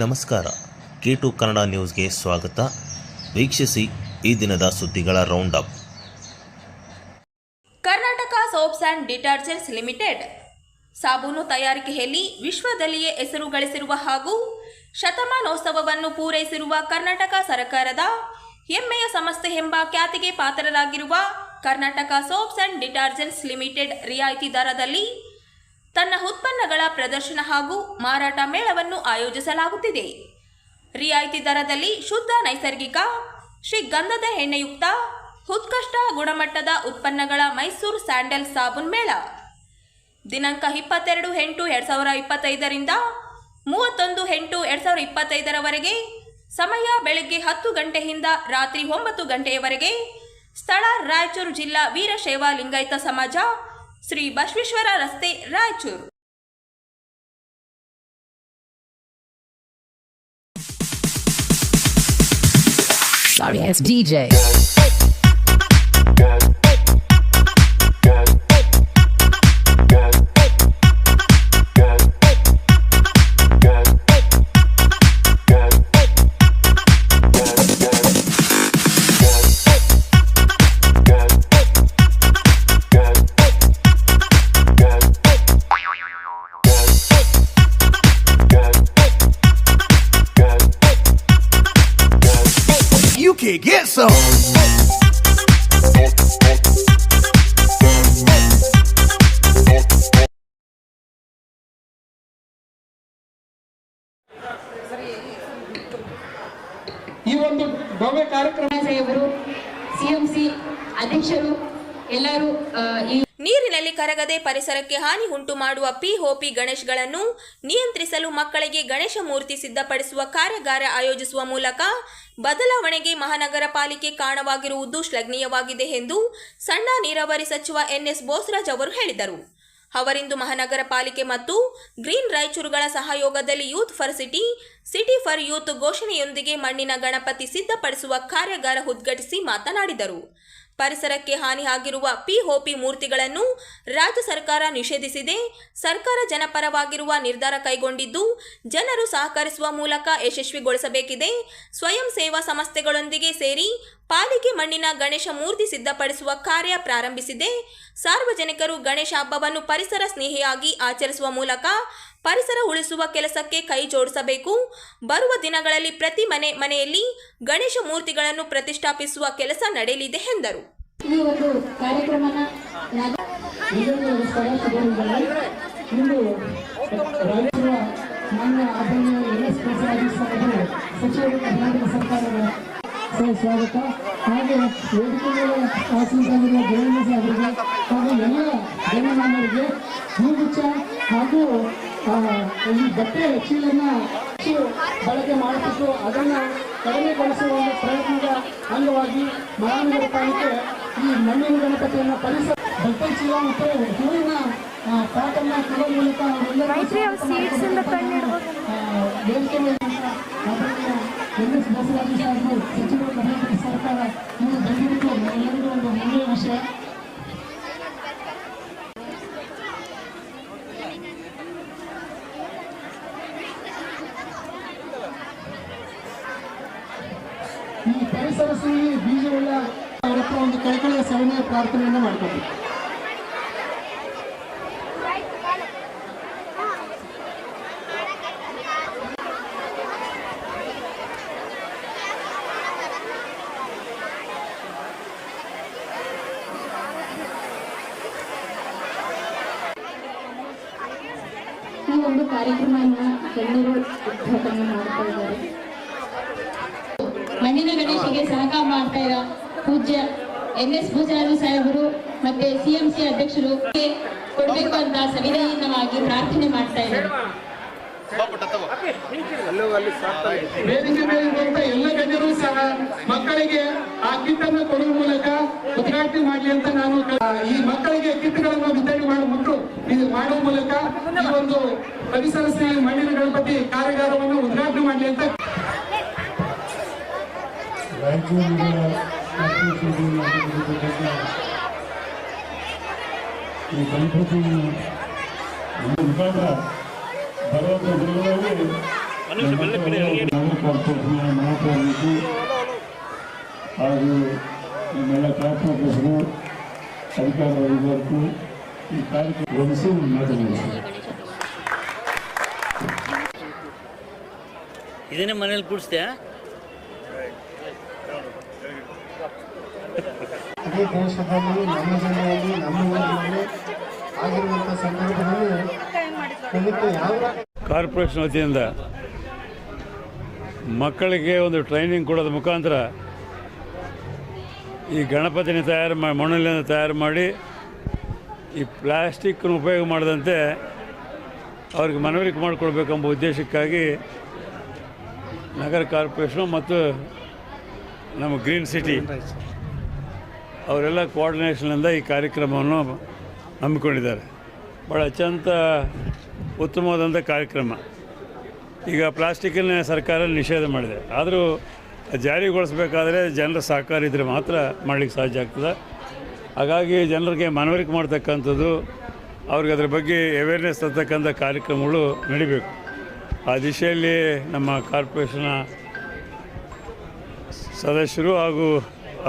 ನಮಸ್ಕಾರ. K2 ಕನ್ನಡ ನ್ಯೂಸ್ಗೆ ಸ್ವಾಗತ. ವೀಕ್ಷಿಸಿ ಈ ದಿನದ ಸುದ್ದಿಗಳ round up. Karnataka soaps and detergents limited ಸಾಬೂನು ತಯಾರಿಕೆಯಲ್ಲಿ ವಿಶ್ವದಲ್ಲಿಯೇ ಹೆಸರು ಗಳಿಸಿರುವ ಹಾಗೂ ಶತಮಾನೋತ್ಸವವನ್ನು ಪೂರೈಸಿರುವ ಕರ್ನಾಟಕ ಸರ್ಕಾರದ ಹೆಮ್ಮೆಯ ಸಂಸ್ಥೆ ಎಂಬ ಖ್ಯಾತಿಗೆ ಪಾತ್ರರಾಗಿರುವ Karnataka soaps and detergents limited ರಿಯಾಯಿತಿ ದರದಲ್ಲಿ ತನ್ನ ಉತ್ಪನ್ನಗಳ ಪ್ರದರ್ಶನ ಹಾಗೂ ಮಾರಾಟ ಮೇಳವನ್ನು ಆಯೋಜಿಸಲಾಗುತ್ತಿದೆ. ರಿಯಾಯಿತಿ ದರದಲ್ಲಿ ಶುದ್ಧ ನೈಸರ್ಗಿಕ ಶ್ರೀಗಂಧದ ಎಣ್ಣೆಯುಕ್ತ ಉತ್ಕೃಷ್ಟ ಗುಣಮಟ್ಟದ ಉತ್ಪನ್ನಗಳ ಮೈಸೂರು ಸ್ಯಾಂಡಲ್ ಸಾಬೂನ್ ಮೇಳ ದಿನಾಂಕ 22/8/2025 ರಿಂದ 31/8/2025 ಸಮಯ ಬೆಳಗ್ಗೆ 10 ಗಂಟೆಯಿಂದ ರಾತ್ರಿ 9 ಗಂಟೆಯವರೆಗೆ. ಸ್ಥಳ ರಾಯಚೂರು ಜಿಲ್ಲಾ ವೀರಶೈವ ಲಿಂಗಾಯತ ಸಮಾಜ, ಶ್ರೀ ಬಸವೇಶ್ವರ ರಸ್ತೆ, Raichur. Sorry, it's DJ. You can get some. ಈ ಒಂದು ಭವ್ಯ ಕಾರ್ಯಕ್ರಮ ಸಾಹೇಬರು, ಸಿಎಂಸಿ ಅಧ್ಯಕ್ಷರು ಎಲ್ಲರೂ ನೀರಿನಲ್ಲಿ ಕರಗದೆ ಪರಿಸರಕ್ಕೆ ಹಾನಿ ಉಂಟು ಮಾಡುವ ಪಿಒಪಿ ಗಣೇಶ್ಗಳನ್ನು ನಿಯಂತ್ರಿಸಲು ಮಕ್ಕಳಿಗೆ ಗಣೇಶ ಮೂರ್ತಿ ಸಿದ್ಧಪಡಿಸುವ ಕಾರ್ಯಾಗಾರ ಆಯೋಜಿಸುವ ಮೂಲಕ ಬದಲಾವಣೆಗೆ ಮಹಾನಗರ ಪಾಲಿಕೆ ಕಾರಣವಾಗಿರುವುದು ಶ್ಲಾಘನೀಯವಾಗಿದೆ ಎಂದು ಸಣ್ಣ ನೀರಾವರಿ ಸಚಿವ ಎನ್ಎಸ್ ಬೋಸರಾಜ್ ಅವರು ಹೇಳಿದರು. ಅವರಿಂದು ಮಹಾನಗರ ಪಾಲಿಕೆ ಮತ್ತು ಗ್ರೀನ್ ರಾಯಚೂರುಗಳ ಸಹಯೋಗದಲ್ಲಿ youth for city, city for youth ಘೋಷಣೆಯೊಂದಿಗೆ ಮಣ್ಣಿನ ಗಣಪತಿ ಸಿದ್ಧಪಡಿಸುವ ಕಾರ್ಯಾಗಾರ ಉದ್ಘಾಟಿಸಿ ಮಾತನಾಡಿದರು. ಪರಿಸರಕ್ಕೆ ಹಾನಿಯಾಗಿರುವ ಪಿಒಪಿ ಮೂರ್ತಿಗಳನ್ನು ರಾಜ್ಯ ಸರ್ಕಾರ ನಿಷೇಧಿಸಿದೆ. ಸರ್ಕಾರ ಜನಪರವಾಗಿರುವ ನಿರ್ಧಾರ ಕೈಗೊಂಡಿದ್ದು ಜನರು ಸಹಕರಿಸುವ ಮೂಲಕ ಯಶಸ್ವಿಗೊಳಿಸಬೇಕಿದೆ. ಸ್ವಯಂ ಸೇವಾ ಸಂಸ್ಥೆಗಳೊಂದಿಗೆ ಸೇರಿ ಪಾಲಿಕೆ ಮಣ್ಣಿನ ಗಣೇಶ ಮೂರ್ತಿ ಸಿದ್ಧಪಡಿಸುವ ಕಾರ್ಯ ಪ್ರಾರಂಭಿಸಿದೆ. ಸಾರ್ವಜನಿಕರು ಗಣೇಶ ಹಬ್ಬವನ್ನು ಪರಿಸರ ಸ್ನೇಹಿಯಾಗಿ ಆಚರಿಸುವ ಮೂಲಕ ಪರಿಸರ ಉಳಿಸುವ ಕೆಲಸಕ್ಕೆ ಕೈ ಜೋಡಿಸಬೇಕು. ಬರುವ ದಿನಗಳಲ್ಲಿ ಪ್ರತಿ ಮನೆಯಲ್ಲಿ ಗಣೇಶ ಮೂರ್ತಿಗಳನ್ನು ಪ್ರತಿಷ್ಠಾಪಿಸುವ ಕೆಲಸ ನಡೆಯಲಿದೆ ಎಂದರು. ಈ ಒಂದು ಕಾರ್ಯಕ್ರಮನ ಸ್ವಾಗತ. ಹಾಗೆ ವೇದಿಕೆ ಮೇಲೆ ಆಸೀನರಾಗಿರುವ ಜಯಂತ ಅವರಿಗೆ ಹಾಗೂ ಎಲ್ಲ ಜನಮಾನವರಿಗೆ ಹೂಗುಚ್ಛ ಹಾಗೂ ಈ ಬಟ್ಟೆ ಚೀಲನ್ನ ಬಳಕೆ ಮಾಡುತ್ತಿದ್ದು ಅದನ್ನು ಕಡಿಮೆಗೊಳಿಸುವ ಒಂದು ಪ್ರಯತ್ನದ ಅಂಗವಾಗಿ ಮಹಾನಗರ ಪಾಲಿಕೆ ಈ ಮಣ್ಣಿನ ಗಣಪತಿಯನ್ನು ಪರಿಸರ ಬಟ್ಟೆ ಚೀಲ ಮತ್ತು ಹೂವಿನ ಪಾಟನ್ನು ಕೊಡುವ ಮೂಲಕ ವೇದಿಕೆ ಮೇಲೆ ಎನ್ಎಸ್ ಬಸವರಾಜ ಸಾಹೇಬರು ಸಚಿವರು ಕರ್ನಾಟಕ ಸರ್ಕಾರ ಇವರು ಬಂದಿರುವುದು ಎಲ್ಲರಿಗೂ ಒಂದು ಹೆಮ್ಮೆಯ ವಿಷಯ. ಈ ಪರಿಸರ ಸ್ನೇಹಿ ಬೀಜವುಳ್ಳ ಅವರ ಹತ್ರ ಒಂದು ಕೈಕಳೆಯ ಸರಣೆಯ ಪ್ರಾರ್ಥನೆಯನ್ನು ಮಾಡ್ತಾರೆ. ಈ ಒಂದು ಕಾರ್ಯಕ್ರಮವನ್ನು ಗಣ್ಯರು ಉದ್ಘಾಟನೆ ಮಾಡ್ತಾ ಇದ್ದಾರೆ. ಮಣ್ಣಿನ ಗಣೇಶಿಗೆ ಸಹಕಾರ ಮಾಡ್ತಾ ಇರೋ ಪೂಜ್ಯ ಎನ್ಎಸ್ ಬೋಸರಾಜ ಸಾಹೇಬರು ಮತ್ತೆ ಸಿಎಂಸಿ ಅಧ್ಯಕ್ಷರು ಕೊಡಬೇಕು ಅಂತ ಸವಿನಯವಾಗಿ ಪ್ರಾರ್ಥನೆ ಮಾಡ್ತಾ ಇದ್ದಾರೆ. ವೇದಿಕೆ ಮೇಲಿರುವಂತ ಎಲ್ಲ ಗಣ್ಯರು ಸಹ ಮಕ್ಕಳಿಗೆ ಆ ಕಿಟ್ ಅನ್ನು ಕೊಡುವ ಮೂಲಕ ಉದ್ಘಾಟನೆ ಮಾಡಲಿ ಅಂತ ನಾನು ಈ ಮಕ್ಕಳಿಗೆ ಕಿಟ್ಗಳನ್ನು ವಿತರಣೆ ಮಾಡುವ ಮೂಲಕ ಈ ಒಂದು ಪರಿಸರ ಸ್ನೇಹಿ ಮಣ್ಣಿನ ಗಣಪತಿ ಕಾರ್ಯಾಗಾರವನ್ನು ಉದ್ಘಾಟನೆ ಮಾಡಲಿ ಅಂತ ಈ ಗಣಪತಿ ಮುಖಾಂತರ ಭಗವಂತ ಗುರುಗಳಲ್ಲಿ ನಗರ ಕಾರ್ಪೊರೇಷನ್ನ ಮಹಾಪ್ರಭು ಹಾಗೂ ನಮ್ಮೆಲ್ಲ ಕಾರ್ಪೊರೇಟರ್ಸರು ಅಧಿಕಾರ ವರ್ಗಕ್ಕೂ ಈ ಕಾರ್ಯಕ್ರಮ ಗಮನಿಸಿ ಮಾತನಾಡಿದ್ದಾರೆ. ಇದನ್ನೇ ಮನೇಲಿ ಕೂಡಿಸ್ದೆ. ಇಡೀ ದೇಶದಲ್ಲಿ ನಮ್ಮ ಜಿಲ್ಲೆಯಲ್ಲಿ ನಮ್ಮ ಊರಿನಲ್ಲಿ ಆಗಿರುವಂಥ ಸಂದರ್ಭದಲ್ಲಿ ಇದಕ್ಕೆ ಯಾವ ಕಾರ್ಪೊರೇಷನ್ ವತಿಯಿಂದ ಮಕ್ಕಳಿಗೆ ಒಂದು ಟ್ರೈನಿಂಗ್ ಕೊಡೋದ ಮುಖಾಂತರ ಈ ಗಣಪತಿನ ತಯಾರು ಮಾಡಿ ಮಣ್ಣಲ್ಲಿಂದ ತಯಾರು ಮಾಡಿ ಈ ಪ್ಲಾಸ್ಟಿಕ್ಕನ್ನು ಉಪಯೋಗ ಮಾಡದಂತೆ ಅವ್ರಿಗೆ ಮನವರಿಕೆ ಮಾಡಿಕೊಡ್ಬೇಕೆಂಬ ಉದ್ದೇಶಕ್ಕಾಗಿ ನಗರ ಕಾರ್ಪೊರೇಷನು ಮತ್ತು ನಮ್ಮ ಗ್ರೀನ್ ಸಿಟಿ ಅವರೆಲ್ಲ ಕೋಆರ್ಡಿನೇಷನ್ನಿಂದ ಈ ಕಾರ್ಯಕ್ರಮವನ್ನು ಹಮ್ಮಿಕೊಂಡಿದ್ದಾರೆ. ಭಾಳ ಅತ್ಯಂತ ಉತ್ತಮವಾದಂಥ ಕಾರ್ಯಕ್ರಮ. ಈಗ ಪ್ಲಾಸ್ಟಿಕ್ಕನ್ನೇ ಸರ್ಕಾರ ನಿಷೇಧ ಮಾಡಿದೆ, ಆದರೂ ಜಾರಿಗೊಳಿಸಬೇಕಾದ್ರೆ ಜನರ ಸಹಕಾರ ಇದ್ದರೆ ಮಾತ್ರ ಮಾಡಲಿಕ್ಕೆ ಸಾಧ್ಯ ಆಗ್ತದೆ. ಹಾಗಾಗಿ ಜನರಿಗೆ ಮನವರಿಕೆ ಮಾಡ್ತಕ್ಕಂಥದ್ದು, ಅವ್ರಿಗೆ ಅದ್ರ ಬಗ್ಗೆ ಅವೇರ್ನೆಸ್ ತರ್ತಕ್ಕಂಥ ಕಾರ್ಯಕ್ರಮಗಳು ನಡಿಬೇಕು. ಆ ದಿಶೆಯಲ್ಲಿ ನಮ್ಮ ಕಾರ್ಪೊರೇಷನ್ನ ಸದಸ್ಯರು ಹಾಗೂ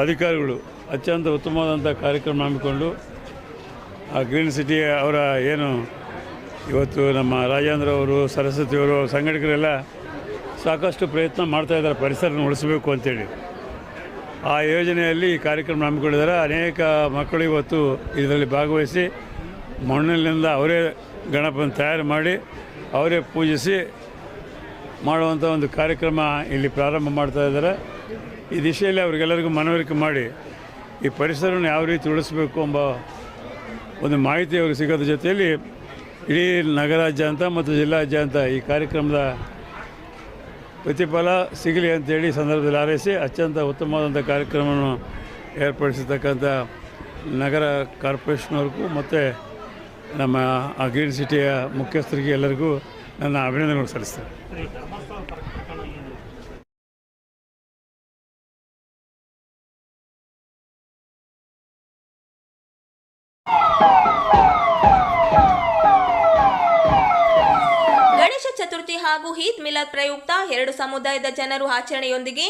ಅಧಿಕಾರಿಗಳು ಅತ್ಯಂತ ಉತ್ತಮವಾದಂಥ ಕಾರ್ಯಕ್ರಮ ಹಮ್ಮಿಕೊಂಡು ಆ ಗ್ರೀನ್ ಸಿಟಿ ಅವರ ಏನು ಇವತ್ತು ನಮ್ಮ ರಾಜೇಂದ್ರ ಅವರು, ಸರಸ್ವತಿಯವರು, ಸಂಘಟಕರೆಲ್ಲ ಸಾಕಷ್ಟು ಪ್ರಯತ್ನ ಮಾಡ್ತಾಯಿದ್ದಾರೆ ಪರಿಸರನ ಉಳಿಸಬೇಕು ಅಂತೇಳಿ. ಆ ಯೋಜನೆಯಲ್ಲಿ ಈ ಕಾರ್ಯಕ್ರಮ ಹಮ್ಮಿಕೊಂಡಿದ್ದಾರೆ. ಅನೇಕ ಮಕ್ಕಳು ಇವತ್ತು ಇದರಲ್ಲಿ ಭಾಗವಹಿಸಿ ಮಣ್ಣಿನಿಂದ ಅವರೇ ಗಣಪನ ತಯಾರು ಮಾಡಿ ಅವರೇ ಪೂಜಿಸಿ ಮಾಡುವಂಥ ಒಂದು ಕಾರ್ಯಕ್ರಮ ಇಲ್ಲಿ ಪ್ರಾರಂಭ ಮಾಡ್ತಾ ಇದ್ದಾರೆ. ಈ ದಿಶೆಯಲ್ಲಿ ಅವರಿಗೆಲ್ಲರಿಗೂ ಮನವರಿಕೆ ಮಾಡಿ ಈ ಪರಿಸರವನ್ನು ಯಾವ ರೀತಿ ಉಳಿಸಬೇಕು ಎಂಬ ಒಂದು ಮಾಹಿತಿ ಅವ್ರಿಗೆ ಸಿಗೋದ್ರ ಜೊತೆಯಲ್ಲಿ ಇಡೀ ನಗರಾದ್ಯಂತ ಮತ್ತು ಜಿಲ್ಲಾದ್ಯಂತ ಈ ಕಾರ್ಯಕ್ರಮದ ಪ್ರತಿಫಲ ಸಿಗಲಿ ಅಂತೇಳಿ ಸಂದರ್ಭದಲ್ಲಿ ಹಾರೈಸಿ ಅತ್ಯಂತ ಉತ್ತಮವಾದಂಥ ಕಾರ್ಯಕ್ರಮವನ್ನು ಏರ್ಪಡಿಸಿರ್ತಕ್ಕಂಥ ನಗರ ಕಾರ್ಪೊರೇಷನ್ವರೆಗೂ ಮತ್ತು ನಮ್ಮ ಆ ಗ್ರೀನ್ ಸಿಟಿಯ ಮುಖ್ಯಸ್ಥರಿಗೆ ಎಲ್ಲರಿಗೂ ನನ್ನ ಅಭಿನಂದನೆಗಳು ಸಲ್ಲಿಸ್ತೇನೆ. ಗಣೇಶ ಚತುರ್ಥಿ ಹಾಗೂ ಈದ್ ಮಿಲಾದ್ ಪ್ರಯುಕ್ತ ಎರಡು ಸಮುದಾಯದ ಜನರು ಆಚರಣೆಯೊಂದಿಗೆ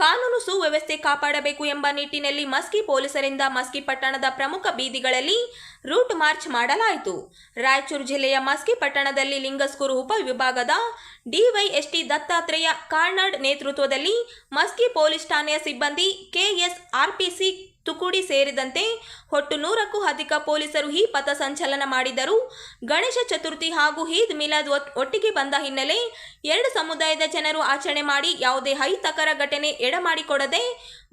ಕಾನೂನು ಸುವ್ಯವಸ್ಥೆ ಕಾಪಾಡಬೇಕು ಎಂಬ ನಿಟ್ಟಿನಲ್ಲಿ ಮಸ್ಕಿ ಪೊಲೀಸರಿಂದ ಮಸ್ಕಿ ಪಟ್ಟಣದ ಪ್ರಮುಖ ಬೀದಿಗಳಲ್ಲಿ ರೂಟ್ ಮಾರ್ಚ್ ಮಾಡಲಾಯಿತು. ರಾಯಚೂರು ಜಿಲ್ಲೆಯ ಮಸ್ಕಿ ಪಟ್ಟಣದಲ್ಲಿ ಲಿಂಗಸ್ಕೂರು ಉಪವಿಭಾಗದ ಡಿವೈಎಸ್ಟಿ ದತ್ತಾತ್ರೇಯ ಕಾರ್ನಾಡ್ ನೇತೃತ್ವದಲ್ಲಿ ಮಸ್ಕಿ ಪೊಲೀಸ್ ಠಾಣೆಯ ಸಿಬ್ಬಂದಿ ಕೆಎಸ್ಆರ್ಪಿಸಿ ತುಕುಡಿ ಸೇರಿದಂತೆ ಒಟ್ಟು 100ಕ್ಕೂ ಅಧಿಕ ಪೊಲೀಸರು ಈ ಪಥ ಸಂಚಲನ ಮಾಡಿದರು. ಗಣೇಶ ಚತುರ್ಥಿ ಹಾಗೂ ಈದ್ ಮಿಲಾದ್ ಒಟ್ಟಿಗೆ ಬಂದ ಹಿನ್ನೆಲೆ ಎರಡು ಸಮುದಾಯದ ಜನರು ಆಚರಣೆ ಮಾಡಿ ಯಾವುದೇ ಅಹಿತಕರ ಘಟನೆ ಎಡಮಾಡಿಕೊಡದೆ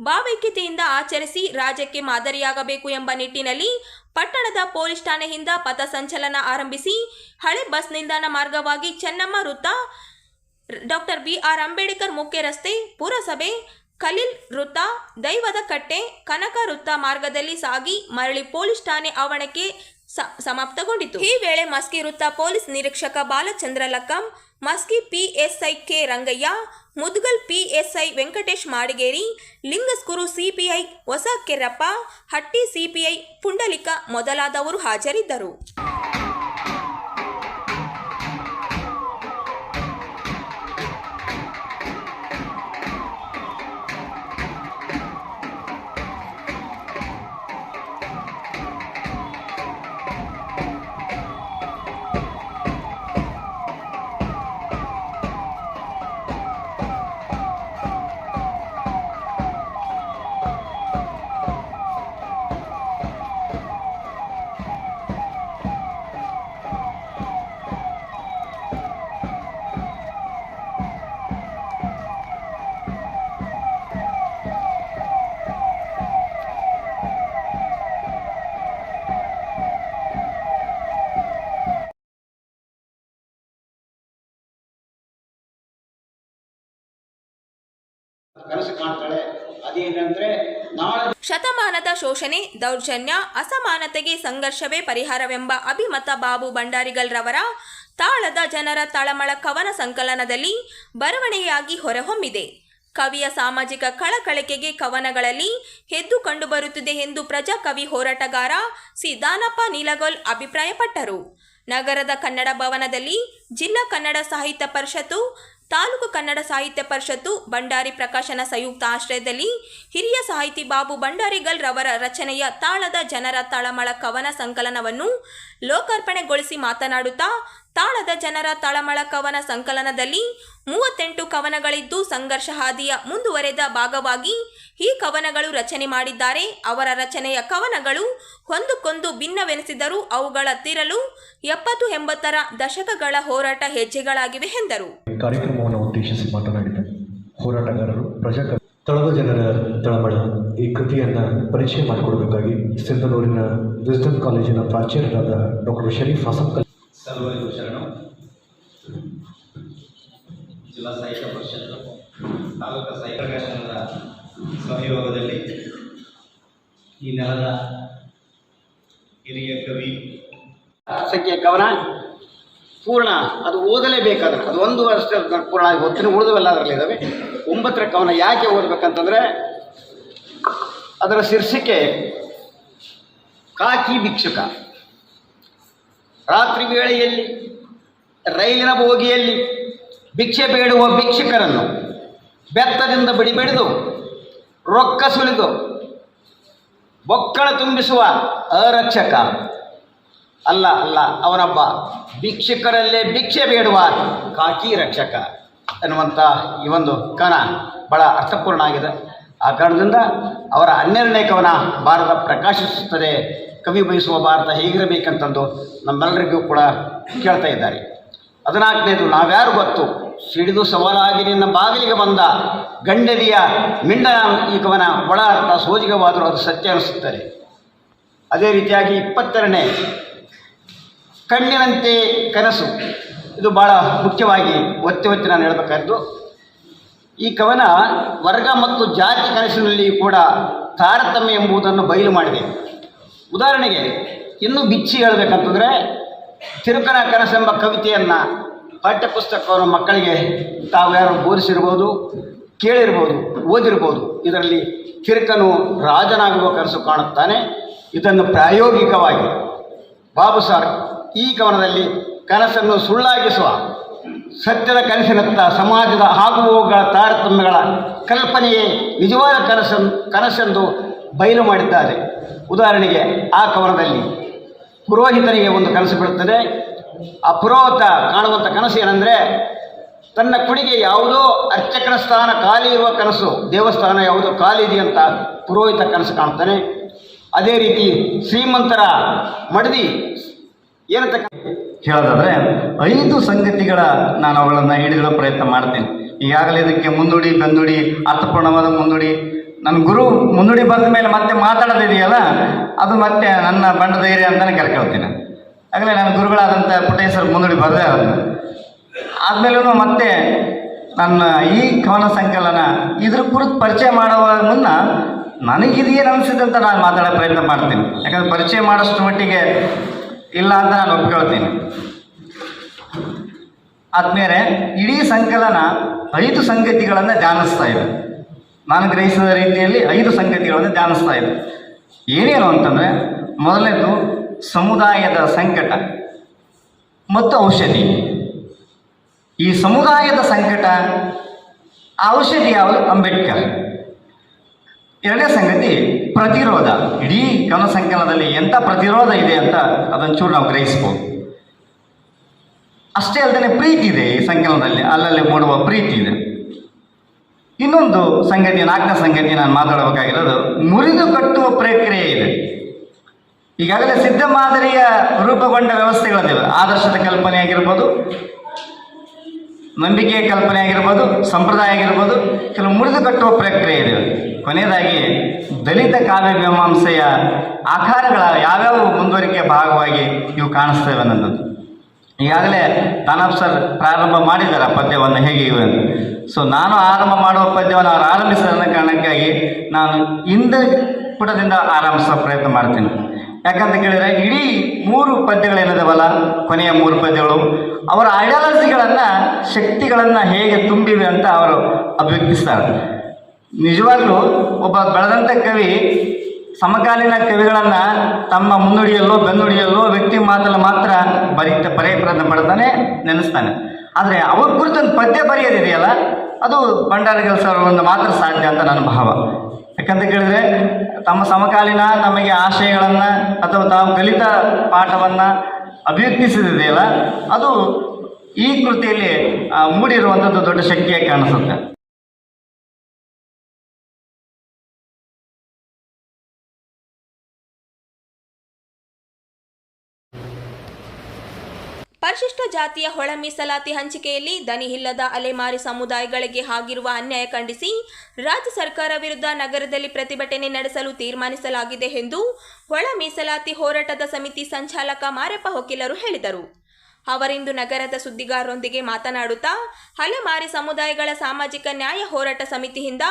ಭಾವೈಕ್ಯತೆಯಿಂದ ಆಚರಿಸಿ ರಾಜ್ಯಕ್ಕೆ ಮಾದರಿಯಾಗಬೇಕು ಎಂಬ ನಿಟ್ಟಿನಲ್ಲಿ ಪಟ್ಟಣದ ಪೊಲೀಸ್ ಠಾಣೆಯಿಂದ ಪಥ ಸಂಚಲನ ಆರಂಭಿಸಿ ಹಳೆ ಬಸ್ ನಿಲ್ದಾಣ ಮಾರ್ಗವಾಗಿ ಚೆನ್ನಮ್ಮ ವೃತ್ತ, ಡಾಕ್ಟರ್ ಬಿಆರ್ ಅಂಬೇಡ್ಕರ್ ಮುಖ್ಯ ರಸ್ತೆ, ಪುರಸಭೆ, ಖಲೀಲ್ ವೃತ್ತ, ದೈವದ ಕಟ್ಟೆ, ಕನಕ ವೃತ್ತ ಮಾರ್ಗದಲ್ಲಿ ಸಾಗಿ ಮರಳಿ ಪೊಲೀಸ್ ಠಾಣೆ ಆವರಣಕ್ಕೆ ಸಮಾಪ್ತಗೊಂಡಿತು. ಈ ವೇಳೆ ಮಸ್ಕಿ ವೃತ್ತ ಪೊಲೀಸ್ ನಿರೀಕ್ಷಕ Balachandra Lakkam, Maski PSI K Rangaiah, Mudgal PSI Venkatesh Madigeri, Lingasugur CPI ಹೊಸ ಕೆರಪ್ಪ, ಹಟ್ಟಿ ಸಿಪಿಐ ಪುಂಡಲಿಕ ಮೊದಲಾದವರು ಹಾಜರಿದ್ದರು. ಕನಸು ಕಾಣ್ತಾಳೆ. ಅದೇನಂದ್ರೆ ಶತಮಾನದ ಶೋಷಣೆ, ದೌರ್ಜನ್ಯ, ಅಸಮಾನತೆಗೆ ಸಂಘರ್ಷವೇ ಪರಿಹಾರವೆಂಬ ಅಭಿಮತ ಬಾಬು ಭಂಡಾರಿಗಲ್ ರವರ ತಾಳದ ಜನರ ತಳಮಳ ಕವನ ಸಂಕಲನದಲ್ಲಿ ಬರವಣಿಗೆಯಾಗಿ ಹೊರಹೊಮ್ಮಿದೆ. ಕವಿಯ ಸಾಮಾಜಿಕ ಕಳಕಳಿಕೆಗೆ ಕವನಗಳಲ್ಲಿ ಎದ್ದು ಕಂಡುಬರುತ್ತಿದೆ ಎಂದು ಪ್ರಜಾಕವಿ ಹೋರಾಟಗಾರ ಸಿ ದಾನಪ್ಪ ನೀಲಗೋಲ್ ಅಭಿಪ್ರಾಯಪಟ್ಟರು. ನಗರದ ಕನ್ನಡ ಭವನದಲ್ಲಿ ಜಿಲ್ಲಾ ಕನ್ನಡ ಸಾಹಿತ್ಯ ಪರಿಷತ್ತು ತಾಲೂಕು ಕನ್ನಡ ಸಾಹಿತ್ಯ ಪರಿಷತ್ತು ಭಂಡಾರಿ ಪ್ರಕಾಶನ ಸಂಯುಕ್ತ ಆಶ್ರಯದಲ್ಲಿ ಹಿರಿಯ ಸಾಹಿತಿ ಬಾಬು ಭಂಡಾರಿಗಲ್ ರವರ ರಚನೆಯ ತಾಳದ ಜನರ ತಳಮಳ ಕವನ ಸಂಕಲನವನ್ನು ಲೋಕಾರ್ಪಣೆಗೊಳಿಸಿ ಮಾತನಾಡುತ್ತಾ, ತಾಳದ ಜನರ ತಳಮಳ ಕವನ ಸಂಕಲನದಲ್ಲಿ 38 ಕವನಗಳಿದ್ದು ಸಂಘರ್ಷ ಹಾದಿಯ ಮುಂದುವರೆದ ಭಾಗವಾಗಿ ಈ ಕವನಗಳು ರಚನೆ ಮಾಡಿದ್ದಾರೆ. ಅವರ ರಚನೆಯ ಕವನಗಳು ಒಂದಕ್ಕೊಂದು ಭಿನ್ನವೆನಿಸಿದರೂ ಅವುಗಳ ತಿರಲು 70-80ರ ದಶಕಗಳ ಹೋರಾಟ ಹೆಜ್ಜೆಗಳಾಗಿವೆ ಎಂದರು. ಕಾರ್ಯಕ್ರಮವನ್ನು ಉದ್ದೇಶಿಸಿ ಮಾತನಾಡಿದ ಹೋರಾಟಗಾರರು ತಳದ ಜನರ ತಳಮಳ ಈ ಕೃತಿಯನ್ನು ಪರಿಚಯ ಮಾಡಿಕೊಡಬೇಕಾಗಿ ಸಿಂಧನೂರಿನ ವಿಸ್ಡಮ್ ಕಾಲೇಜಿನ ಪ್ರಾಚಾರ್ಯರಾದ ಡಾಕ್ಟರ್ ಶರೀಫ್ ಹಸನ್ ಸರ್ವರಿಗೂ ಶರಣು. ಜಿಲ್ಲಾ ಸಾಹಿತ್ಯ ಪರಿಷತ್ತು ತಾಲೂಕು ಸಾಹಿತ್ಯ ಪ್ರಕಾಶನದ ಸಹಯೋಗದಲ್ಲಿ ಈ ನೆಲದ ಹಿರಿಯ ಕವಿ ಸಂಖ್ಯೆಯ ಕವನ ಪೂರ್ಣ, ಅದು ಓದಲೇಬೇಕಾದ್ರೆ ಅದು 1 ವರ್ಷ ಪೂರ್ಣ ಆಗಿ ಹೊತ್ತಿನ ಉಳಿದವೆಲ್ಲ ಅದರಲ್ಲಿ ಇದ್ದಾವೆ. 9ರ ಕವನ ಯಾಕೆ ಓದಬೇಕಂತಂದರೆ ಅದರ ಶೀರ್ಷಿಕೆ ಕಾಕಿ ಭಿಕ್ಷುಕ. ರಾತ್ರಿ ವೇಳೆಯಲ್ಲಿ ರೈಲಿನ ಬೋಗಿಯಲ್ಲಿ ಭಿಕ್ಷೆ ಬೇಡುವ ಭಿಕ್ಷುಕರನ್ನು ಬೆತ್ತದಿಂದ ಬಡಿದು ರೊಕ್ಕ ಸುಲಿದು ಬೊಕ್ಕಳ ತುಂಬಿಸುವ ಅರಕ್ಷಕ ಅಲ್ಲ ಅವನೊಬ್ಬ ಭಿಕ್ಷುಕರಲ್ಲೇ ಭಿಕ್ಷೆ ಬೇಡುವ ಕಾಕಿ ರಕ್ಷಕ ಎನ್ನುವಂಥ ಈ ಒಂದು ಕವನ ಬಹಳ ಅರ್ಥಪೂರ್ಣ ಆಗಿದೆ. ಆ ಕಾರಣದಿಂದ ಅವರ 12ನೇ ಕವನ ಭಾರತ ಪ್ರಕಾಶಿಸುತ್ತದೆ, ಕವಿ ಬಯಸುವ ಭಾರತ ಹೇಗಿರಬೇಕಂತಂದು ನಮ್ಮೆಲ್ಲರಿಗೂ ಕೂಡ ಕೇಳ್ತಾ ಇದ್ದಾರೆ. 14ನೇದು ನಾವ್ಯಾರು ಗೊತ್ತು, ಸಿಡಿದು ಸವಾಲಾಗಿ ನಿನ್ನ ಬಾಗಿಲಿಗೆ ಬಂದ ಗಂಡದಿಯ ಮಿಂಡನ. ಈ ಕವನ ಒಳ ಅರ್ಥ ಸೋಜಿಗವಾದರೂ ಅದು ಸತ್ಯ ಅನಿಸುತ್ತದೆ. ಅದೇ ರೀತಿಯಾಗಿ 22ನೇ ಕಣ್ಣಿನಂತೆ ಕನಸು, ಇದು ಭಾಳ ಮುಖ್ಯವಾಗಿ ಒತ್ತಿ ನಾನು ಹೇಳಬೇಕಾದ್ದು. ಈ ಕವನ ವರ್ಗ ಮತ್ತು ಜಾತಿ ಕನಸಿನಲ್ಲಿ ಕೂಡ ತಾರತಮ್ಯ ಎಂಬುದನ್ನು ಬಯಲು ಮಾಡಿದೆ. ಉದಾಹರಣೆಗೆ ಇನ್ನೂ ಬಿಚ್ಚಿ ಹೇಳಬೇಕಂತಂದರೆ ತಿರುಕನ ಕನಸೆಂಬ ಕವಿತೆಯನ್ನು ಪಾಠ್ಯಪುಸ್ತಕವನ್ನು ಮಕ್ಕಳಿಗೆ ತಾವು ಯಾರು ಬೋಧಿಸಿರ್ಬೋದು, ಕೇಳಿರ್ಬೋದು, ಓದಿರ್ಬೋದು. ಇದರಲ್ಲಿ ತಿರುಕನು ರಾಜನಾಗುವ ಕನಸು ಕಾಣುತ್ತಾನೆ. ಇದನ್ನು ಪ್ರಾಯೋಗಿಕವಾಗಿ ಬಾಬು ಸಾರ್ ಈ ಕವನದಲ್ಲಿ ಕನಸನ್ನು ಸುಳ್ಳಾಗಿಸುವ ಸತ್ಯದ ಕನಸಿನತ್ತ ಸಮಾಜದ ಆಗುಹೋಗುಗಳ ತಾರತಮ್ಯಗಳ ಕಲ್ಪನೆಯೇ ನಿಜವಾದ ಕನಸೆಂದು ಬಯಲು ಮಾಡಿದ್ದಾರೆ. ಉದಾಹರಣೆಗೆ ಆ ಕವನದಲ್ಲಿ ಪುರೋಹಿತನಿಗೆ ಒಂದು ಕನಸು ಬೀಳುತ್ತದೆ. ಆ ಪುರೋಹಿತ ಕಾಣುವಂಥ ಕನಸು ಏನಂದರೆ, ತನ್ನ ಕುಡಿಗೆ ಯಾವುದೋ ಅರ್ಚಕನ ಸ್ಥಾನ ಖಾಲಿ ಇರುವ ಕನಸು, ದೇವಸ್ಥಾನ ಯಾವುದೋ ಖಾಲಿ ಇದೆಯಂತ ಪುರೋಹಿತ ಕನಸು ಕಾಣ್ತಾನೆ. ಅದೇ ರೀತಿ ಶ್ರೀಮಂತರ ಮಡದಿ ಏನಂತ ಹೇಳೋದಾದರೆ 5 ಸಂಗತಿಗಳ ನಾನು ಅವುಗಳನ್ನು ಹಿಡಿದಿಡೋ ಪ್ರಯತ್ನ ಮಾಡ್ತೀನಿ. ಈಗಾಗಲೇ ಇದಕ್ಕೆ ಮುನ್ನುಡಿ ಬೆನ್ನುಡಿ ಅರ್ಥಪೂರ್ಣವಾದ ಮುನ್ನುಡಿ, ನನ್ನ ಗುರು ಮುನ್ನುಡಿ ಬಂದ ಮೇಲೆ ಮತ್ತೆ ಮಾತಾಡೋದಿದೆಯಲ್ಲ, ಅದು ಮತ್ತೆ ನನ್ನ ಬಂಡ ಧೈರ್ಯ ಅಂತಲೇ ಕರ್ಕೊಳ್ತೀನಿ. ಆಗಲೇ ನನ್ನ ಗುರುಗಳಾದಂಥ ಪುಟ್ಟೇಶ್ವರ ಮುನ್ನುಡಿ ಬರದೇ ಆದದ್ದು ಆದಮೇಲೂ ಮತ್ತೆ ನನ್ನ ಈ ಕವನ ಸಂಕಲನ ಇದ್ರ ಕುರಿತು ಪರಿಚಯ ಮಾಡುವ ಮುನ್ನ ನನಗಿದೇನು ಅನಿಸಿದೆ ಅಂತ ನಾನು ಮಾತಾಡೋ ಪ್ರಯತ್ನ ಮಾಡ್ತೀನಿ. ಯಾಕಂದರೆ ಪರಿಚಯ ಮಾಡೋಷ್ಟು ಮಟ್ಟಿಗೆ ಇಲ್ಲ ಅಂತ ನಾನು ಒಪ್ಕೊಳ್ತೀನಿ. ಆದಮೇಲೆ ಇಡೀ ಸಂಕಲನ 5 ಸಂಗತಿಗಳನ್ನು ಧ್ಯಾನಿಸ್ತಾ ಇದೆ. ನಾನು ಗ್ರಹಿಸಿದ ರೀತಿಯಲ್ಲಿ 5 ಸಂಗತಿಗಳನ್ನು ಧ್ಯಾನಿಸ್ತಾ ಇದೆ. ಏನೇನು ಅಂತಂದರೆ, ಮೊದಲನೇದು ಸಮುದಾಯದ ಸಂಕಟ ಮತ್ತು ಔಷಧಿ. ಈ ಸಮುದಾಯದ ಸಂಕಟ, ಔಷಧಿ ಯಾವುದು? ಅಂಬೇಡ್ಕರ್. 2ನೇ ಸಂಗತಿ ಪ್ರತಿರೋಧ. ಇಡೀ ಕವನ ಸಂಕಲನದಲ್ಲಿ ಎಂಥ ಪ್ರತಿರೋಧ ಇದೆ ಅಂತ ಅದನ್ನು ಚೂರು ನಾವು ಗ್ರಹಿಸ್ಬೋದು. ಅಷ್ಟೇ ಅಲ್ಲದೆ ಪ್ರೀತಿ ಇದೆ ಈ ಸಂಕಲನದಲ್ಲಿ, ಅಲ್ಲಲ್ಲಿ ಮೂಡುವ ಪ್ರೀತಿ ಇದೆ. ಇನ್ನೊಂದು ಸಂಗತಿ, 4ನೇ ಸಂಗತಿ ನಾನು ಮಾತಾಡಬೇಕಾಗಿರೋದು ಮುರಿದು ಕಟ್ಟುವ ಪ್ರಕ್ರಿಯೆ ಇದೆ. ಈಗಾಗಲೇ ಸಿದ್ಧ ಮಾದರಿಯ ರೂಪುಗೊಂಡ ವ್ಯವಸ್ಥೆಗಳಿವೆ. ಆದರ್ಶದ ಕಲ್ಪನೆ ಆಗಿರ್ಬೋದು, ನಂಬಿಕೆಯ ಕಲ್ಪನೆ ಆಗಿರ್ಬೋದು, ಸಂಪ್ರದಾಯ ಆಗಿರ್ಬೋದು, ಕೆಲವು ಮುರಿದು ಕಟ್ಟುವ ಪ್ರಕ್ರಿಯೆ ಇದೆ. ಕೊನೆಯದಾಗಿ ದಲಿತ ಕಾವ್ಯ ಮೀಮಾಂಸೆಯ ಆಕಾರಗಳ ಯಾವ್ಯಾವ ಮುಂದುವರಿಕೆಯ ಭಾಗವಾಗಿ ಇವು ಕಾಣಿಸ್ತೇವೆ ಅನ್ನೋದು. ಈಗಾಗಲೇ ತಾನಾಬ್ ಸರ್ ಪ್ರಾರಂಭ ಮಾಡಿದ್ದಾರೆ ಪದ್ಯವನ್ನು ಹೇಗೆ ಇವೆ ಅಂತ. ಸೊ ನಾನು ಆರಂಭ ಮಾಡುವ ಪದ್ಯವನ್ನು ಅವ್ರು ಆರಂಭಿಸಿದ ಕಾರಣಕ್ಕಾಗಿ ನಾನು ಹಿಂದೆ ಪುಟದಿಂದ ಆರಂಭಿಸೋ ಪ್ರಯತ್ನ ಮಾಡ್ತೀನಿ. ಯಾಕಂತ ಕೇಳಿದರೆ ಇಡೀ 3 ಪದ್ಯಗಳೇನಿದಾವಲ್ಲ, ಕೊನೆಯ 3 ಪದ್ಯಗಳು ಅವರ ಐಡಿಯಾಲಜಿಗಳನ್ನು, ಶಕ್ತಿಗಳನ್ನು ಹೇಗೆ ತುಂಬಿವೆ ಅಂತ ಅವರು ಅಭಿವ್ಯಕ್ತಿಸ್ತಾರೆ. ನಿಜವಾಗ್ಲೂ ಒಬ್ಬ ಬೆಳೆದಂಥ ಕವಿ ಸಮಕಾಲೀನ ಕವಿಗಳನ್ನು ತಮ್ಮ ಮುನ್ನುಡಿಯಲ್ಲೋ ಬೆನ್ನುಡಿಯಲ್ಲೋ ವ್ಯಕ್ತಿ ಮಾತಲ್ಲಿ ಮಾತ್ರ ಬರೆಯ ಪ್ರಯತ್ನ ಪಡ್ತಾನೆ, ನೆನೆಸ್ತಾನೆ. ಆದರೆ ಅವ್ರ ಕುರಿತು ಒಂದು ಪದ್ಯ ಬರೆಯೋದಿದೆಯಲ್ಲ ಅದು ಭಂಡಾರಿಗಲ್ ಸರ್ ಒಂದು ಮಾತ್ರ ಸಾಧ್ಯ ಅಂತ ನನ್ನ ಭಾವ. ಯಾಕಂತ ಕೇಳಿದ್ರೆ ತಮ್ಮ ಸಮಕಾಲೀನ ನಮಗೆ ಆಶಯಗಳನ್ನು ಅಥವಾ ತಾವು ಕಲಿತ ಪಾಠವನ್ನು ಅಭಿವ್ಯಕ್ತಿಸಿದೆಯಲ್ಲ ಅದು ಈ ಕೃತಿಯಲ್ಲಿ ಮೂಡಿರುವಂಥದ್ದು ದೊಡ್ಡ ಶಕ್ತಿಯಾಗಿ ಕಾಣಿಸುತ್ತೆ. ಪರಿಶಿಷ್ಟ ಜಾತಿಯ ಒಳ ಮೀಸಲಾತಿ ಹಂಚಿಕೆಯಲ್ಲಿ ದನಿ ಇಲ್ಲದ ಅಲೆಮಾರಿ ಸಮುದಾಯಗಳಿಗೆ ಆಗಿರುವ ಅನ್ಯಾಯ ಖಂಡಿಸಿ ರಾಜ್ಯ ಸರ್ಕಾರ ವಿರುದ್ಧ ನಗರದಲ್ಲಿ ಪ್ರತಿಭಟನೆ ನಡೆಸಲು ತೀರ್ಮಾನಿಸಲಾಗಿದೆ ಎಂದು ಒಳ ಮೀಸಲಾತಿ ಹೋರಾಟದ ಸಮಿತಿ ಸಂಚಾಲಕ ಮಾರಪ್ಪ ವಕೀಲರು ಹೇಳಿದರು. ಅವರಿಂದು ನಗರದ ಸುದ್ದಿಗಾರರೊಂದಿಗೆ ಮಾತನಾಡುತ್ತಾ ಅಲೆಮಾರಿ ಸಮುದಾಯಗಳ ಸಾಮಾಜಿಕ ನ್ಯಾಯ ಹೋರಾಟ ಸಮಿತಿಯಿಂದ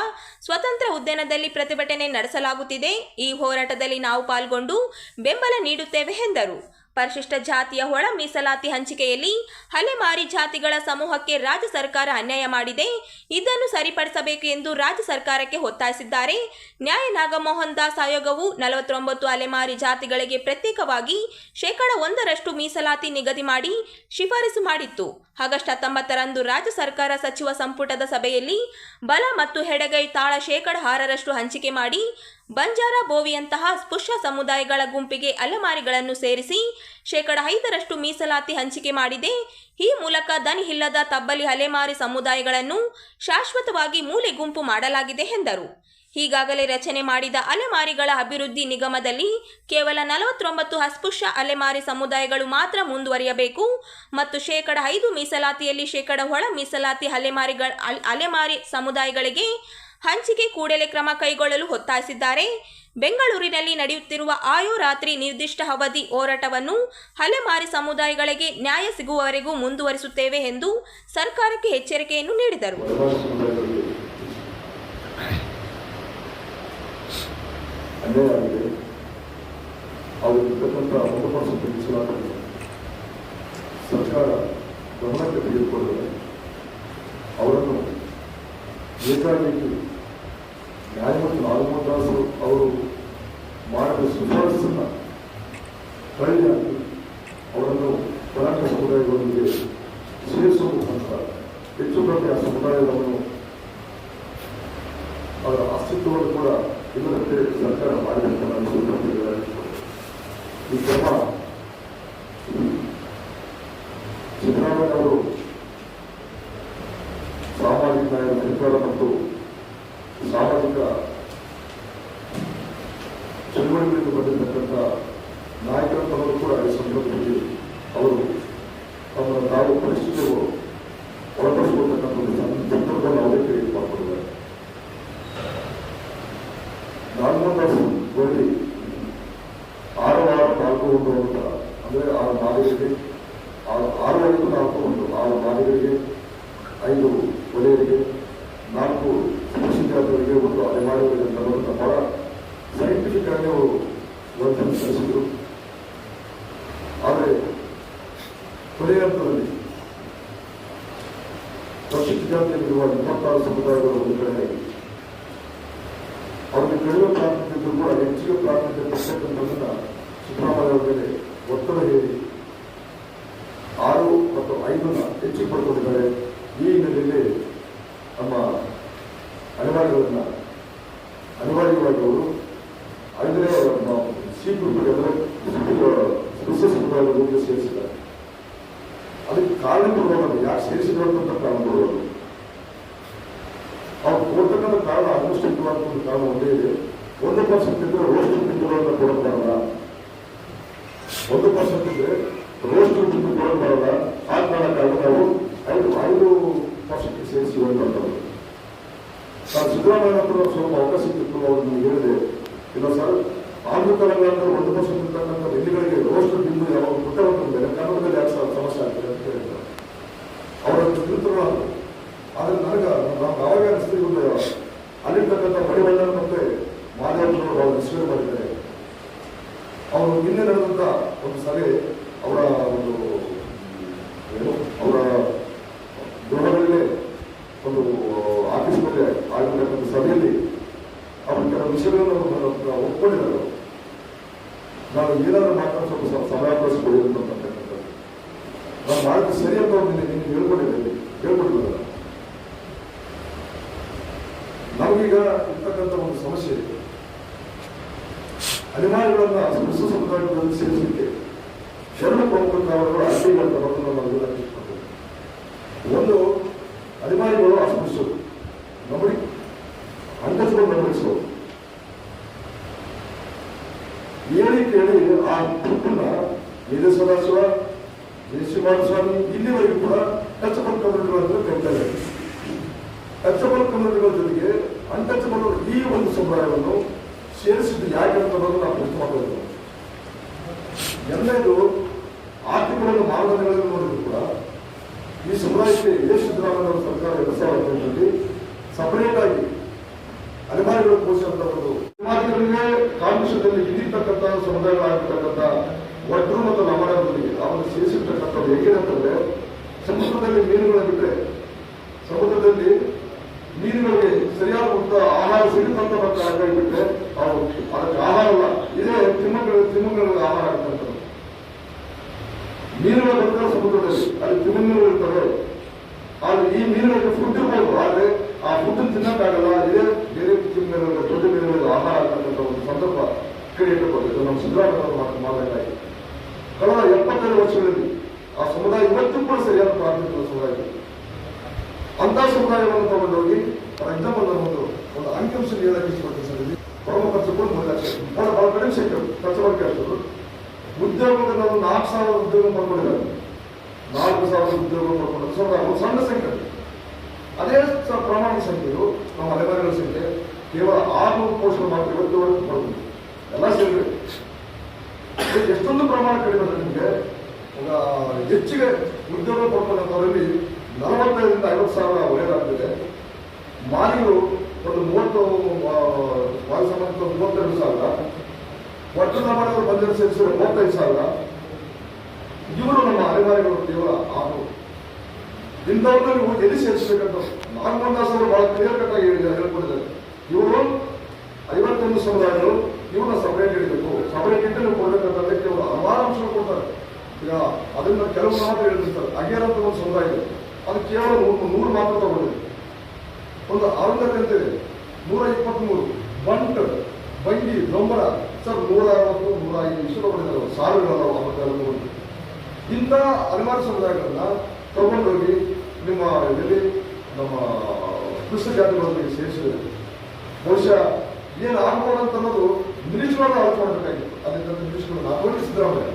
ಸ್ವತಂತ್ರ ಉದ್ಯಾನದಲ್ಲಿ ಪ್ರತಿಭಟನೆ ನಡೆಸಲಾಗುತ್ತಿದೆ. ಈ ಹೋರಾಟದಲ್ಲಿ ನಾವು ಪಾಲ್ಗೊಂಡು ಬೆಂಬಲ ನೀಡುತ್ತೇವೆ ಎಂದರು. ಪರಿಶಿಷ್ಟ ಜಾತಿಯ ಒಳ ಮೀಸಲಾತಿ ಹಂಚಿಕೆಯಲ್ಲಿ ಅಲೆಮಾರಿ ಜಾತಿಗಳ ಸಮೂಹಕ್ಕೆ ರಾಜ್ಯ ಸರ್ಕಾರ ಅನ್ಯಾಯ ಮಾಡಿದೆ. ಇದನ್ನು ಸರಿಪಡಿಸಬೇಕು ಎಂದು ರಾಜ್ಯ ಸರ್ಕಾರಕ್ಕೆ ಒತ್ತಾಯಿಸಿದ್ದಾರೆ. ನ್ಯಾಯ ನಾಗಮೋಹನ್ ದಾಸ್ ಆಯೋಗವು 49 ಅಲೆಮಾರಿ ಜಾತಿಗಳಿಗೆ ಪ್ರತ್ಯೇಕವಾಗಿ 1% ಮೀಸಲಾತಿ ನಿಗದಿ ಮಾಡಿ ಶಿಫಾರಸು ಮಾಡಿತ್ತು. ಆಗಸ್ಟ್ 19ರಂದು ರಾಜ್ಯ ಸರ್ಕಾರ ಸಚಿವ ಸಂಪುಟದ ಸಭೆಯಲ್ಲಿ ಬಲ ಮತ್ತು ಎಡಗೈ ತಾಳ 6% ಹಂಚಿಕೆ ಮಾಡಿ ಬಂಜಾರ ಬೋವಿಯಂತಹ ಸ್ಪೃಶ್ಯ ಸಮುದಾಯಗಳ ಗುಂಪಿಗೆ ಅಲೆಮಾರಿಗಳನ್ನು ಸೇರಿಸಿ 5% ಮೀಸಲಾತಿ ಹಂಚಿಕೆ ಮಾಡಿದೆ. ಈ ಮೂಲಕ ದನಿ ಇಲ್ಲದ ತಬ್ಬಲಿ ಅಲೆಮಾರಿ ಸಮುದಾಯಗಳನ್ನು ಶಾಶ್ವತವಾಗಿ ಮೂಲೆ ಗುಂಪು ಮಾಡಲಾಗಿದೆ ಎಂದರು. ಈಗಾಗಲೇ ರಚನೆ ಮಾಡಿದ ಅಲೆಮಾರಿಗಳ ಅಭಿವೃದ್ಧಿ ನಿಗಮದಲ್ಲಿ ಕೇವಲ 49 ಅಸ್ಪೃಶ್ಯ ಅಲೆಮಾರಿ ಸಮುದಾಯಗಳು ಮಾತ್ರ ಮುಂದುವರಿಯಬೇಕು ಮತ್ತು 5% ಮೀಸಲಾತಿಯಲ್ಲಿ 1% ಒಳ ಮೀಸಲಾತಿ ಅಲೆಮಾರಿ ಸಮುದಾಯಗಳಿಗೆ ಹಂಚಿಕೆ ಕೂಡಲೇ ಕ್ರಮ ಕೈಗೊಳ್ಳಲು ಒತ್ತಾಯಿಸಿದ್ದಾರೆ. ಬೆಂಗಳೂರಿನಲ್ಲಿ ನಡೆಯುತ್ತಿರುವ ಆಯೋರಾತ್ರಿ ನಿರ್ದಿಷ್ಟ ಅವಧಿ ಹೋರಾಟವನ್ನು ಅಲೆಮಾರಿ ಸಮುದಾಯಗಳಿಗೆ ನ್ಯಾಯ ಸಿಗುವವರೆಗೂ ಮುಂದುವರಿಸುತ್ತೇವೆ ಎಂದು ಸರ್ಕಾರಕ್ಕೆ ಎಚ್ಚರಿಕೆಯನ್ನು ನೀಡಿದರು. ಅನ್ಯಾಯವಾಗಿದೆ. ಅವರಿರ್ತಕ್ಕಂಥ 1% ಮೀಸಲಾತಿ ಸರ್ಕಾರ ಗಮನಕ್ಕೆ ತೆಗೆದುಕೊಳ್ಳದೆ ಅವರನ್ನು ಏಕಾಏಕಿ ನ್ಯಾಯಮೂರ್ತಿ ನಾಗಮೋಹನ್ ದಾಸ್ ಅವರು ಮಾಡಿದ ಶಿಫಾರಸನ್ನು ತಳ್ಳಿ ಹಾಕಿ ಅವರನ್ನು ಜನಾಂಗ ಸಮುದಾಯಗಳೊಂದಿಗೆ ಸೇರಿಸುವ ಮುಖಾಂತರ ಹೆಚ್ಚು ಕಡಿಮೆ ಆ ಸಮುದಾಯವನ್ನು ಅವರ ಅಸ್ತಿತ್ವವನ್ನು ಕೂಡ ಇಲ್ಲದಂತೆ ಸರ್ಕಾರ ಮಾಡಬೇಕು ಅನ್ನೋ ಈ ಕ್ರಮ ಸಿದ್ದರಾಮಯ್ಯ ಅವರು ಸಾಮಾಜಿಕ ನ್ಯಾಯ ಸರ್ಕಾರ ಮತ್ತು ಸಾಮಾಜಿಕ ಚಳವಳಿಗಳಿಂದ ಬಂದಿರತಕ್ಕಂಥ ನಾಯಕರನ್ನು ಕೂಡ ಈ ಸಂದರ್ಭದಲ್ಲಿ ಅವರು ತಮ್ಮನ್ನು ತಾವು ಪರಿಸ್ಥಿತಿಗಳು ಒಳಪಡಿಸಿಕೊಳ್ತಕ್ಕಂಥ ಸಂದರ್ಭವನ್ನು ಅವರೇ ಕ್ರಿಯೇಟ್ ಮಾಡಿಕೊಂಡಿದ್ದಾರೆ. ನಾಗಮೋಹನ್ ದಾಸ್ ಬಳಿ 6 ವಾರ 4 ಅಂತ ಅಂದರೆ 6 ಮಾದಿಗಳಿಗೆ 6 ಮಾದಿಗಳಿಗೆ 5 ವಲಯರಿಗೆ 4 ಕೃಷಿಗಾರರಿಗೆ 1 ಅಲೆಮಾರಿಗಳಿಗೆ ಅಂತ ಬಹಳ ಸೈಂಟಿಫಿಕ್ ಆಗಿ ಅವರು ವರ್ಧನೆ ನಡೆಸಿದರು. ಆದರೆ ಕೊನೆಯ ಹಂತದಲ್ಲಿ ಪರಿಶಿಷ್ಟ ಜಾತಿಯಲ್ಲಿರುವ 26 ಸಮುದಾಯಗಳು ಒಂದು ಕಡೆ ಅವರಿಗೆ ಕಡಿಮೆ ಪ್ರಾಮುಖ್ಯತೆ ಇದ್ದರೂ ಕೂಡ ಹೆಚ್ಚಿಗೆ ಪ್ರಾಮುಖ್ಯತೆ ಕೊಡ್ತಕ್ಕಂಥದ್ದನ್ನು ಸಿದ್ದರಾಮಯ್ಯ ಅವರ ಮೇಲೆ ಒತ್ತಡ ಹೇರಿ 6 ಮತ್ತು 5 ಹೆಚ್ಚಿಗೆ ಪಡ್ಕೊಂಡಿದ್ದಾರೆ. ಈ ಹಿನ್ನೆಲೆಯಲ್ಲಿ ನಮ್ಮ ಅನಿವಾರ್ಯವಾಗಿ ಅವರು 5ನೇ ಸಿ ಗ್ರೂಪ್ಗೆ ಅಂದರೆ ಕೃಷಿ ಸಮುದಾಯಗಳಿಗೆ ಸೇರಿಸಿದ್ದಾರೆ. ಅದಕ್ಕೆ ಕಾರಣ ಕೊಡುವಾಗ ಯಾಕೆ ಸೇರಿಸಿದ್ರು ಅಂತ ಕಾರಣ ಕೊಡುವುದು ಅವ್ರು ಕೊಡ್ತಕ್ಕಂಥ ಕಾರಣ ಅನುಷ್ಠಿತವಾದ ಕಾರಣ ಒಂದೇ ಇದೆ. 1% ಇದ್ರೆ ರೋಸ್ಟ್ ಬಿಂದುಗಳನ್ನು ಕೊಡೋದು ಬರಲ್ಲ. 1% ಇದ್ರೆ ರೋಸ್ಟ್ ಬಿಂದು ಕೊಡೋದು ಬರಲ್ಲ. ಆ ಕಾರಣಕ್ಕಾಗಿ ನಾವು 5% ಸೇರಿಸುವಂಥದ್ದು. ನಾನು ಸಿದ್ದರಾಮಯ್ಯ ಹತ್ರ ಸ್ವಲ್ಪ ಅವಕಾಶ ಸಿಕ್ಕಿತ್ತು, ಅವ್ರನ್ನ ಹೇಳಿದೆ, ಇಲ್ಲ ಸರ್ ಆಂಧ್ರ ತೆಲಂಗಾಣದಲ್ಲಿ 1% ಇರ್ತಕ್ಕಂಥ ಎಲ್ಲಿಗಳಿಗೆ ರೋಸ್ಟ್ ಬಿಂದು ಯಾವಾಗ ಕೊಟ್ಟವಂತಂದ್ರೆ ಕನ್ನಡದಲ್ಲಿ ಯಾಕೆ ಸಮಸ್ಯೆ ಆಗ್ತದೆ ಅಂತ ಹೇಳಿದ್ದಾರೆ. ಅವರನ್ನು ತಿರುತ್ತರು. ಆದರೆ ನನಗೆ ಅವಾಗ ಅನಿಸ್ತಿಲ್ಲ, ಅಲ್ಲಿರ್ತಕ್ಕಂಥ ಮಡಿವಣ್ಣ ಮತ್ತೆ ಮಾದೇವಪ್ಪನವರು ಅವರು ಡಿಸ್ಕಸ್ ಮಾಡಿದ್ದಾರೆ. ಅವರು ನಿನ್ನೆ ನಡೆದಂಥ ಒಂದು ಸಭೆ ಅವರ ಒಂದು ಅವರ ಗೃಹದಲ್ಲೇ ಒಂದು ಆಫೀಸ್ನಲ್ಲೇ ಆಗಿರ್ತಕ್ಕಂಥ ಸಭೆಯಲ್ಲಿ ಅವರು ಕೆಲವು ವಿಷಯಗಳನ್ನು ಒಪ್ಕೊಂಡಿದ್ದಾರೆ. ನಾನು ಏನಾದರೂ ಮಾತ್ರ ಸ್ವಲ್ಪ ಸಮಯಾವಕಾಶ ಕೊಡಿ ಅಂತಕ್ಕಂಥದ್ದು ನಾನು ಮಾಡಿದ ಸರಿ ಅಂತ ನಿಮಗೆ ಹೇಳ್ಕೊಂಡಿದ್ದೆ. ಅಲೆಮಾರಿಗಳನ್ನ ವಿಶ್ವ ಸಮುದಾಯದಲ್ಲಿ ಸೇರಿಸಲಿಕ್ಕೆ 2 ಪ್ರಮುಖ ಕಾರಣಗಳು ಅಡ್ಡಿಗಳು ನಮ್ಮ ವಿರೋಧಿಸಿಕೊಂಡು. ಒಂದು, ಅಲೆಮಾರಿಗಳು ಅಸ್ಪೃಶ್ಯರು, ನೋಡಿ ಅಂಟಸ್ಗಳು ಗಮನಿಸೋದು, ಕೇಳಿ ಆ ದುಡ್ಡನ್ನ ಎದೆ ಸದಾಶಿವ, ಎಸ್ ಕುಮಾರಸ್ವಾಮಿ ಇಲ್ಲಿವರೆಗೂ ಕೂಡ ಟಚಬಲ್ ಕಮ್ಯುನಿಟಿಗಳನ್ನು ಕರೀತಾರೆ. ಟಚಬಲ್ ಕಮ್ಯುನಿಟಿಗಳ ಜೊತೆಗೆ ಅನ್ಟಚಬಲ್ ಈ ಒಂದು ಸಮುದಾಯವನ್ನು ಸೇರಿಸಿದ್ದು ಯಾಕೆ ಅಂತ ನಾವು ಪ್ರಶ್ನೆ ಮಾಡಬೇಕು. ಎಲ್ಲರೂ ಆರ್ಥಿಕವಾಗಿ ಮಾನದಂಡಗಳನ್ನು ನೋಡಿದ್ರು ಕೂಡ ಈ ಸಮುದಾಯಕ್ಕೆ ಸಿದ್ದರಾಮಯ್ಯ ಸರ್ಕಾರ 2018ರಲ್ಲಿ ಸಪರೇಟ್ ಆಗಿ ಅಲೆಮಾರಿಗಳು ಪೋಷಿಸಿದ ಒಂದು ಅಲೆಮಾರಿಗಳಿಗೆ ಕಾಂಗ್ರೆಸ್ನಲ್ಲಿ ಇಲ್ಲಿರ್ತಕ್ಕಂಥ ಸಮುದಾಯಗಳಾಗಿರ್ತಕ್ಕಂಥ ಒಡ್ರು ಮತ್ತು ಲಮಾಡಗಳಿಗೆ ಅವರು ಸೇರಿಸಿರ್ತಕ್ಕಂಥದ್ದು ಹೇಗೆ ಅಂತಂದ್ರೆ, ಸಮುದ್ರದಲ್ಲಿ ಮೀನುಗಳ ಬಿಟ್ಟರೆ ಸಮುದ್ರದಲ್ಲಿ ಮೀನುಗಳಿಗೆ ಸರಿಯಾದ ಮುಕ್ತ ಆಹಾರ ಸಿಗುತ್ತಂತ ಬಿಟ್ಟರೆ ಅವರು ಅದಕ್ಕೆ ಆಹಾರ ಅಲ್ಲ, ಇದೇ ತಿಮ್ಮಗಳಿಗೆ ಆಹಾರ ಆಗ್ತಕ್ಕಂಥದ್ದು. ಮೀನುಗಳ ಬರ್ತಾರೆ ಸಮುದ್ರದಲ್ಲಿ, ಅಲ್ಲಿ ತಿಮ್ಮಗಳು ಇರ್ತವೆ, ಆದ್ರೆ ಈ ಮೀನುಗಳಿಗೆ ಫುಡ್ ಇರ್ಬೋದು, ಆದ್ರೆ ಆ ಫುಡ್ ತಿನ್ನಕ್ಕಾಗಲ್ಲ, ಇದೇ ಬೇರೆ ತಿಮ್ಮಗಳಿಗೆ ದೊಡ್ಡ ಮೀನುಗಳಿಗೆ ಆಹಾರ ಆಗ್ತಕ್ಕಂಥ ಒಂದು ಸಂದರ್ಭ ಕ್ರಿಯೇಟ್ ಕೊಟ್ಟಿದ್ದು ನಮ್ಮ ಸಿದ್ದರಾಮಯ್ಯ ಮಾಡಬೇಕಾಗಿದೆ. ಕಳೆದ 75 ವರ್ಷಗಳಲ್ಲಿ ಆ ಸಮುದಾಯ ಇವತ್ತು ಕೂಡ ಸರಿಯಾದ ಪ್ರಾಥಮಿಕ ಸಮುದಾಯ. ಅಂತ ಸಮುದಾಯವನ್ನು ತಗೊಂಡೋಗಿ ಫಾರ್ ಎಕ್ಸಾಂಪಲ್ ಒಂದು ಅಂಕಿಅಂಶ ಹೇಳಕ್ಕೆ ಇಷ್ಟಪಡ್ತೀನಿ ಸರ್. ಇಲ್ಲಿ ಪ್ರಮುಖ ಖರ್ಚುಗಳು 3 ಲಕ್ಷ ಬಹಳ ಕಡಿಮೆ ಸಿಕ್ಕರು ಖರ್ಚು ಕೇಳ್ತರು. ಉದ್ಯೋಗದಲ್ಲಿ ನಾವು 4,000 ಉದ್ಯೋಗ ಪಡ್ಕೊಂಡಿದ್ದಾರೆ, 4,000 ಉದ್ಯೋಗ ಪಡ್ಕೊಂಡಿದ್ದಾರೆ. ಒಂದು ಸಣ್ಣ ಸಂಖ್ಯೆ, ಅದೇ ಪ್ರಮಾಣದ ಸಂಖ್ಯೆಯು ನಮ್ಮ ಅಲೆಮಾರಿಗಳ ಸಂಖ್ಯೆ ಕೇವಲ 600 ಪೋಸ್ಟ್ಗಳು ಮಾತ್ರ ಇವತ್ತು ಪಡ್ಬೋದು. ಎಲ್ಲ ಸೇರಬೇಕು. ಎಷ್ಟೊಂದು ಪ್ರಮಾಣ ಕಡಿಮೆ ನಿಮಗೆ ಹೆಚ್ಚಿಗೆ ಉದ್ಯೋಗ ಪಡ್ಕೊಂಡವರಲ್ಲಿ 45,000 ರಿಂದ 50,000 ಒಳ್ಳೆಯದಾಗ್ತಿದೆ. ಮಾಲಿಗಳು ಒಂದು 30 ಮಾಲಿ ಸಂಬಂಧ 32,000, ಒಟ್ಟು ಪ್ರಮಾಣಗಳು ಬಂದಿರೋ ಸೇರಿಸಿದ್ರೆ 35,000. ಇವರು ನಮ್ಮ ಅಲೆಮಾರಿಗಳು ಕೇವಲ 600. ಇಂಥವ್ರನ್ನ ನೀವು ಎಲ್ಲಿ ಸೇರಿಸಬೇಕಂತ ನಾಗಮಂದಾಸ್ ಅವರು ಬಹಳ ಕ್ಲಿಯರ್ ಕಟ್ ಆಗಿ ಹೇಳ್ಕೊಂಡಿದ್ದಾರೆ. ಇವರು 51 ಸಮುದಾಯಗಳು ಇವ್ರನ್ನ ಸಪರೇಟ್ ಇಡಬೇಕು, ಸಪರೇಟ್ ಇಟ್ಟು ನೀವು ಕೊಡ್ಬೇಕಂತಂದ್ರೆ ಕೆಲವು ಹಲವಾರು ಅಂಶಗಳು ಕೊಡ್ತಾರೆ. ಈಗ ಅದನ್ನ ಕೆಲವು ಮಾತ್ರ ಹೇಳಿರ್ತಾರೆ. ಅಗೇರ್ ಅಂತ ಒಂದು ಸಮುದಾಯ ಇದೆ, ಅದು ಕೇವಲ 100 ಮಾತ್ರ ತಗೊಂಡಿದೆ. ಒಂದು ಅರುಂಧತಿ ಅಂತಿದೆ 123, ಬಂಟ್, ಬಂಗಿ, ಡೊಂಬರ ಸರ್ 160, 105 ಇಷ್ಟು ತಗೊಂಡಿದ್ದಾರೆ. ಸಾವಿರಗಳು ಅವತ್ತೆಲ್ಲ. ಇಂಥ ಅಲೆಮಾರಿ ಸಮುದಾಯಗಳನ್ನ ತಗೊಂಡೋಗಿ ನಿಮ್ಮ ಎಲ್ಲಿ ನಮ್ಮ ಕೃಷ್ಣ ಜಾತಿಗಳೊಂದಿಗೆ ಸೇರಿಸಿದೆ. ಬಹುಶಃ ಏನು ಆಗ್ಬೋದು ಅಂತ ಅನ್ನೋದು ನಿರೀಕ್ಷೆಗಳನ್ನು ಆಲೋಚನೆ ಮಾಡಬೇಕಾಗಿತ್ತು. ಅದರಿಂದ ನಿರೀಕ್ಷೆಗಳು ನಾವು ಸಿದ್ದರಾಮಯ್ಯ